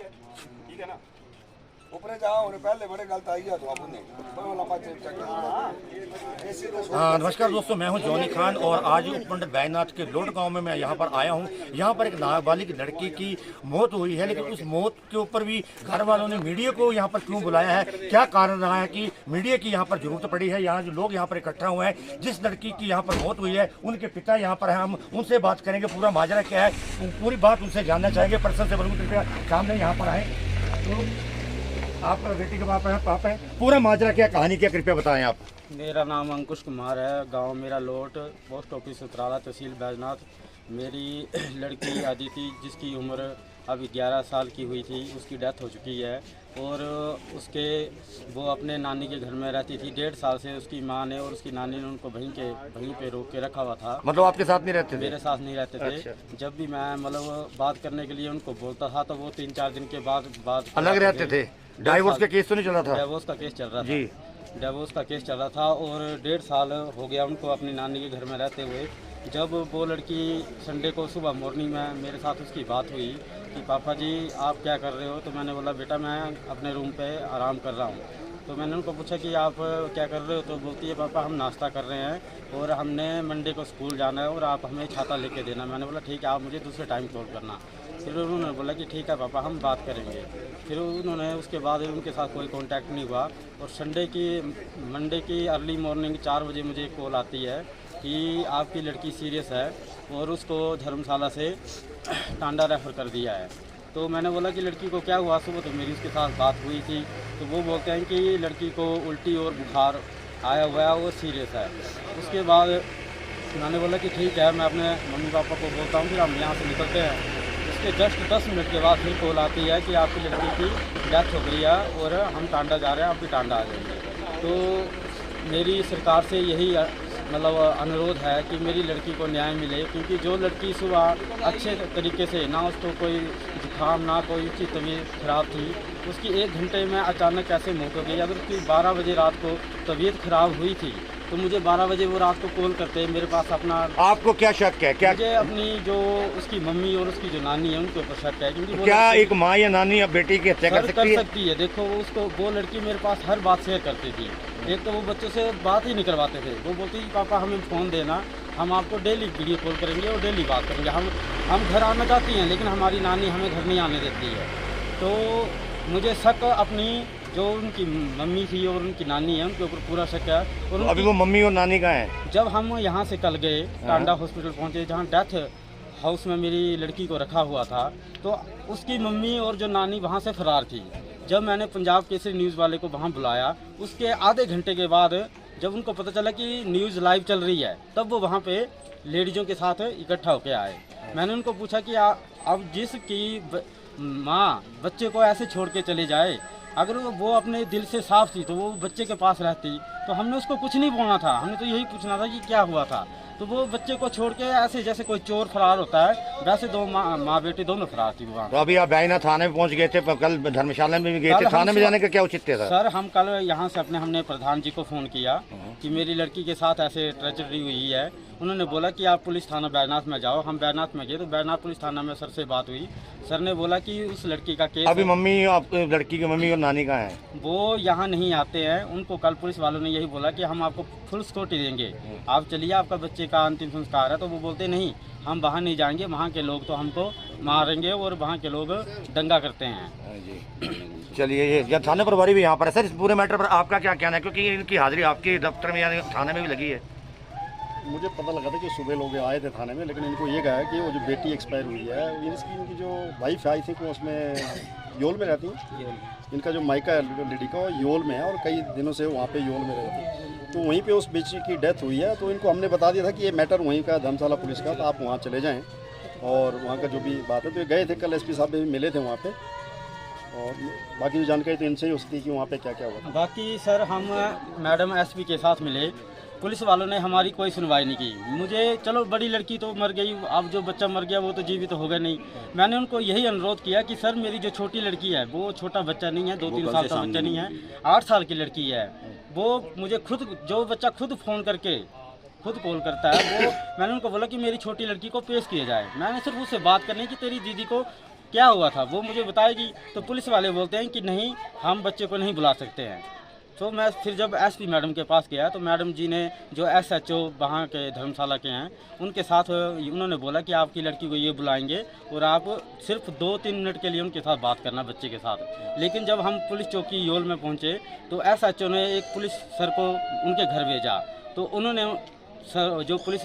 ठीक है ना ऊपर जाओ पहले बड़े गलत आई है तो आपने हाँ नमस्कार दोस्तों, मैं हूं जॉनी खान और आज उपमंडल बैजनाथ के लोड गांव में मैं यहाँ पर आया हूं। यहाँ पर एक नाबालिग लड़की की मौत हुई है, लेकिन उस मौत के ऊपर भी घर वालों ने मीडिया को यहाँ पर क्यों बुलाया है, क्या कारण रहा है कि मीडिया की यहाँ पर जरूरत पड़ी है। यहाँ जो लोग यहाँ पर इकट्ठा हुए हैं, जिस लड़की की यहाँ पर मौत हुई है उनके पिता यहाँ पर है, हम उनसे बात करेंगे, पूरा माजरा क्या है पूरी बात उनसे जानना चाहेंगे। पर्सन से बोलूँगा कृपया सामने यहाँ पर आए। तो आपका बेटी का पापा है, पूरा माजरा क्या, कहानी क्या, कृपया बताएं आप। मेरा नाम अंकुश कुमार है, गांव मेरा लोट, पोस्ट ऑफिस उतराला, तहसील बैजनाथ। मेरी लड़की अदिति जिसकी उम्र अभी 11 साल की हुई थी, उसकी डेथ हो चुकी है और वो अपने नानी के घर में रहती थी। 1.5 साल से उसकी माँ ने और उसकी नानी ने उनको वहीं पे रोक के रखा हुआ था। मतलब आपके साथ नहीं रहते थे? मेरे साथ नहीं रहते थे। अच्छा। जब भी मैं मतलब बात करने के लिए उनको बोलता था तो वो 3-4 दिन के बाद बात अलग रहते थे। डाइवोर्स का केस तो नहीं चल रहा था? डाइवोर्स का केस चल रहा था जी, डाइवोर्स का केस चल रहा था और 1.5 साल हो गया उनको अपनी नानी के घर में रहते हुए। जब वो लड़की संडे को सुबह मॉर्निंग में मेरे साथ उसकी बात हुई कि पापा जी आप क्या कर रहे हो, तो मैंने बोला बेटा मैं अपने रूम पे आराम कर रहा हूँ। तो मैंने उनको पूछा कि आप क्या कर रहे हो, तो बोलती है पापा हम नाश्ता कर रहे हैं और हमने मंडे को स्कूल जाना है और आप हमें छाता लेके देना। मैंने बोला ठीक है, आप मुझे दूसरे टाइम कॉल करना। फिर उन्होंने बोला कि ठीक है पापा हम बात करेंगे। फिर उन्होंने उसके बाद उनके साथ कोई कांटेक्ट नहीं हुआ और मंडे की अर्ली मॉर्निंग 4 बजे मुझे कॉल आती है कि आपकी लड़की सीरियस है और उसको धर्मशाला से टांडा रेफर कर दिया है। तो मैंने बोला कि लड़की को क्या हुआ, सुबह तो मेरी उसके साथ बात हुई थी। तो वो बोलते हैं कि लड़की को उल्टी और बुखार आया हुआ है, वो सीरियस है। उसके बाद मैंने बोला कि ठीक है मैं अपने मम्मी पापा को बोलता हूँ फिर हम यहाँ से निकलते हैं। उसके जस्ट 10 मिनट के बाद फिर कॉल आती है कि आपकी लड़की की डेथ हो गई है और हम टांडा जा रहे हैं, आप भी टांडा आ जाएंगे। तो मेरी सरकार से यही मतलब अनुरोध है कि मेरी लड़की को न्याय मिले, क्योंकि जो लड़की सुबह अच्छे तरीके से ना उसको कोई जुकाम ना कोई उसकी तबीयत ख़राब थी, उसकी 1 घंटे में अचानक कैसे मौत हो गई। अगर उसकी 12 बजे रात को तबीयत ख़राब हुई थी तो मुझे 12 बजे वो रात को कॉल करते हैं मेरे पास अपना। आपको क्या शक है? क्या मुझे अपनी जो उसकी मम्मी और उसकी जो नानी है उनके ऊपर शक है, क्योंकि क्या एक माँ या नानी या बेटी की हत्या कर सकती है? देखो वो लड़की मेरे पास हर बात शेयर करती थी। एक तो वो बच्चों से बात ही नहीं करवाते थे, वो बोलती थी पापा हमें फ़ोन देना, हम आपको डेली वीडियो कॉल करेंगे और डेली बात करेंगे। हम घर आना चाहती हैं लेकिन हमारी नानी हमें घर नहीं आने देती है। तो मुझे शक अपनी जो उनकी मम्मी थी और उनकी नानी है उनके ऊपर पूरा शक है। और अभी वो मम्मी और नानी कहाँ हैं? जब हम यहाँ से कल गए टांडा हॉस्पिटल पहुँचे जहाँ डेथ हाउस में मेरी लड़की को रखा हुआ था, तो उसकी मम्मी और जो नानी वहाँ से फरार थी। जब मैंने पंजाब केसरी न्यूज़ वाले को वहाँ बुलाया, उसके आधे घंटे के बाद जब उनको पता चला कि न्यूज़ लाइव चल रही है, तब वो वहाँ पे लेडीज़ों के साथ इकट्ठा होकर आए। मैंने उनको पूछा कि अब जिसकी माँ बच्चे को ऐसे छोड़ के चले जाए, अगर वो अपने दिल से साफ थी तो वो बच्चे के पास रहती, तो हमने उसको कुछ नहीं बोलना था, हमने तो यही पूछना था कि क्या हुआ था। तो वो बच्चे को छोड़ के ऐसे जैसे कोई चोर फरार होता है वैसे 2 माँ बेटी दोनों फरार थी वहाँ। तो अभी आप बैजनाथ थाने में पहुँच गए थे, कल धर्मशाला में भी गए थे, थाने में जाने का क्या औचित्य था? सर हम कल यहाँ से हमने प्रधान जी को फ़ोन किया कि मेरी लड़की के साथ ऐसे ट्रेजेडी हुई है। उन्होंने बोला कि आप पुलिस थाना बैजनाथ में जाओ। हम बैजनाथ में गए तो बैजनाथ पुलिस थाना में सर से बात हुई। सर ने बोला कि उस लड़की का केस अभी मम्मी लड़की की मम्मी और नानी कहाँ हैं? वो यहाँ नहीं आते हैं। उनको कल पुलिस वालों ने यही बोला कि हम आपको फुल सिक्योरिटी देंगे, आप चलिए, आपका बच्चे का अंतिम संस्कार है। तो वो बोलते नहीं हम वहाँ नहीं जाएंगे, वहाँ के लोग तो हमको मारेंगे और वहाँ के लोग दंगा करते हैं। जी चलिए, ये थाना प्रभारी भी यहाँ पर है। सर इस पूरे मैटर पर आपका क्या कहना है, क्योंकि इनकी हाजिरी आपके दफ्तर में यानी थाने में भी लगी है? मुझे पता लगा था कि सुबह लोग आए थे थाने में, लेकिन इनको ये कहा कि वो जो बेटी एक्सपायर हुई है इनकी जो वाइफ आई थी वो उसमें योल में रहती है। इनका जो मायका है लेडी का वो योल में है और कई दिनों से वहाँ पे योल में रहती है। तो वहीं पे उस बेटी की डेथ हुई है। तो इनको हमने बता दिया था कि ये मैटर वहीं का धर्मशाला पुलिस का, तो आप वहाँ चले जाएँ और वहाँ का जो भी बात है। तो ये गए थे, कल एसपी साहब भी मिले थे वहाँ पर और बाकी जो जानकारी तो इनसे ही हो सकती है कि वहाँ पे क्या क्या हुआ। बाकी सर हम मैडम एसपी के साथ मिले, पुलिस वालों ने हमारी कोई सुनवाई नहीं की। मुझे चलो बड़ी लड़की तो मर गई, अब जो बच्चा मर गया वो तो जीवित तो होगा नहीं। मैंने उनको यही अनुरोध किया कि सर मेरी जो छोटी लड़की है वो छोटा बच्चा नहीं है, 2-3 साल का बच्चा नहीं है, 8 साल की लड़की है। वो मुझे खुद जो बच्चा खुद फ़ोन करके खुद कॉल करता है, वो मैंने उनको बोला कि मेरी छोटी लड़की को पेश किया जाए। मैंने सिर्फ उससे बात करनी कि तेरी दीदी को क्या हुआ था वो मुझे बताएगी। तो पुलिस वाले बोलते हैं कि नहीं, हम बच्चे को नहीं बुला सकते हैं। तो मैं फिर जब एसपी मैडम के पास गया तो मैडम जी ने, जो एसएचओ वहाँ के धर्मशाला के हैं, उनके साथ उन्होंने बोला कि आपकी लड़की को ये बुलाएंगे और आप सिर्फ 2-3 मिनट के लिए उनके साथ बात करना, बच्चे के साथ। लेकिन जब हम पुलिस चौकी योल में पहुँचे तो एसएचओ ने एक पुलिस सर को उनके घर भेजा। तो उन्होंने सर, जो पुलिस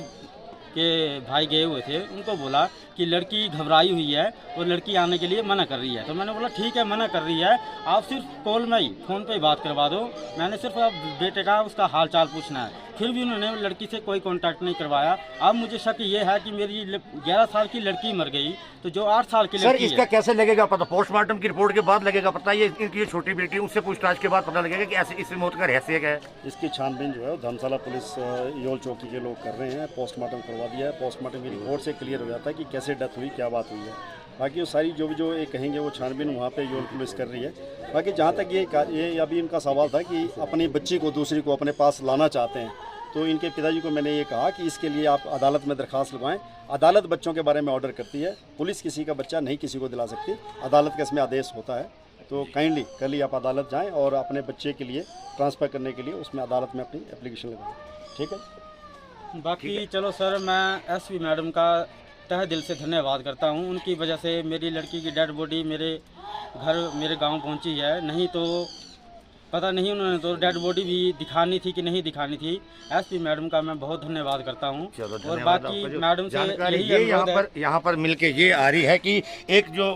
के भाई गए हुए थे, उनको बोला कि लड़की घबराई हुई है और लड़की आने के लिए मना कर रही है। तो मैंने बोला ठीक है, मना कर रही है, आप सिर्फ कॉल में ही, फ़ोन पे ही बात करवा दो, मैंने सिर्फ अब बेटे का उसका हाल चाल पूछना है। फिर भी उन्होंने लड़की से कोई कांटेक्ट नहीं करवाया। अब मुझे शक ये है कि मेरी 11 साल की लड़की मर गई, तो जो 8 साल की सर लड़की इसका है, कैसे लगेगा पता? पोस्टमार्टम की रिपोर्ट के बाद लगेगा पता? ये इनकी ये छोटी बेटी, उससे पूछताछ के बाद पता लगेगा कि ऐसे इस मौत का रहस्य क्या है। इसकी छानबीन जो है धर्मशाला पुलिस योल चौकी के लोग कर रहे हैं। पोस्टमार्टम करवा दिया है। पोस्टमार्टम की रिपोर्ट से क्लियर हो जाता है कि कैसे डेथ हुई, क्या बात हुई है। बाकी वो सारी जो ये कहेंगे वो छानबीन वहाँ पे योल पुलिस कर रही है। बाकी जहाँ तक ये अभी इनका सवाल था कि अपनी बच्ची को दूसरी को अपने पास लाना चाहते हैं, तो इनके पिताजी को मैंने ये कहा कि इसके लिए आप अदालत में दरख्वास्त लगवाएं। अदालत बच्चों के बारे में ऑर्डर करती है, पुलिस किसी का बच्चा नहीं किसी को दिला सकती, अदालत का इसमें आदेश होता है। तो काइंडली कल ही आप अदालत जाएं और अपने बच्चे के लिए ट्रांसफ़र करने के लिए उसमें अदालत में अपनी एप्लीकेशन लगाएं। ठीक है। बाकी चलो सर, मैं एसपी मैडम का तहे दिल से धन्यवाद करता हूँ। उनकी वजह से मेरी लड़की की डेड बॉडी मेरे घर, मेरे गांव पहुँची है। नहीं तो पता नहीं उन्होंने तो डेड बॉडी भी दिखानी थी कि नहीं दिखानी थी। एसपी मैडम का मैं बहुत धन्यवाद करता हूँ। और बाकी मैडम से ये यहाँ पर मिलके ये आ रही है कि एक जो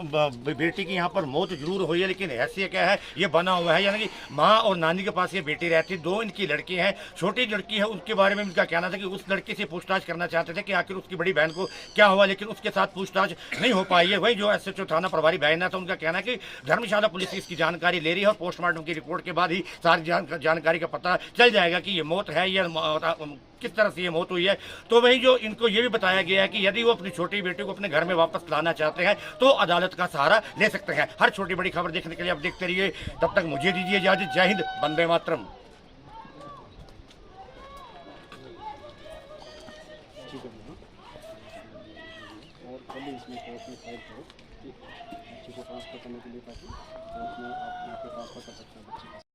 बेटी की यहाँ पर मौत जरूर हुई है, लेकिन हैसियत क्या है ये बना हुआ है। यानी कि माँ और नानी के पास ये बेटी रहती, 2 इनकी लड़की हैं, छोटी लड़की है। उनके बारे में इनका कहना था कि उस लड़की से पूछताछ करना चाहते थे कि आखिर उसकी बड़ी बहन को क्या हुआ, लेकिन उसके साथ पूछताछ नहीं हो पाई है। वही जो एसएचओ थाना प्रभारी बहन है, तो उनका कहना है कि धर्मशाला पुलिस इसकी जानकारी ले रही है और पोस्टमार्टम की रिपोर्ट के बाद ही सारी जानकारी का पता चल जाएगा कि ये मौत है या किस तरह से ये मौत हुई है। तो वही जो इनको ये भी बताया गया है कि यदि वो अपनी छोटी बेटी को अपने घर में वापस लाना चाहते हैं तो अदालत का सहारा ले सकते हैं। हर छोटी बड़ी खबर देखने के लिए आप देखते रहिए। तब तक मुझे दीजिए इजाजत। जय हिंद, वंदे मातरम। और कल इसमें कोर्ट में फाइल करो कि बच्चे को ट्रांसफ़र करने के लिए, ताकि कोर्ट में आप यहाँ पे ट्रांसफ़र कर सकते हैं बच्चे को।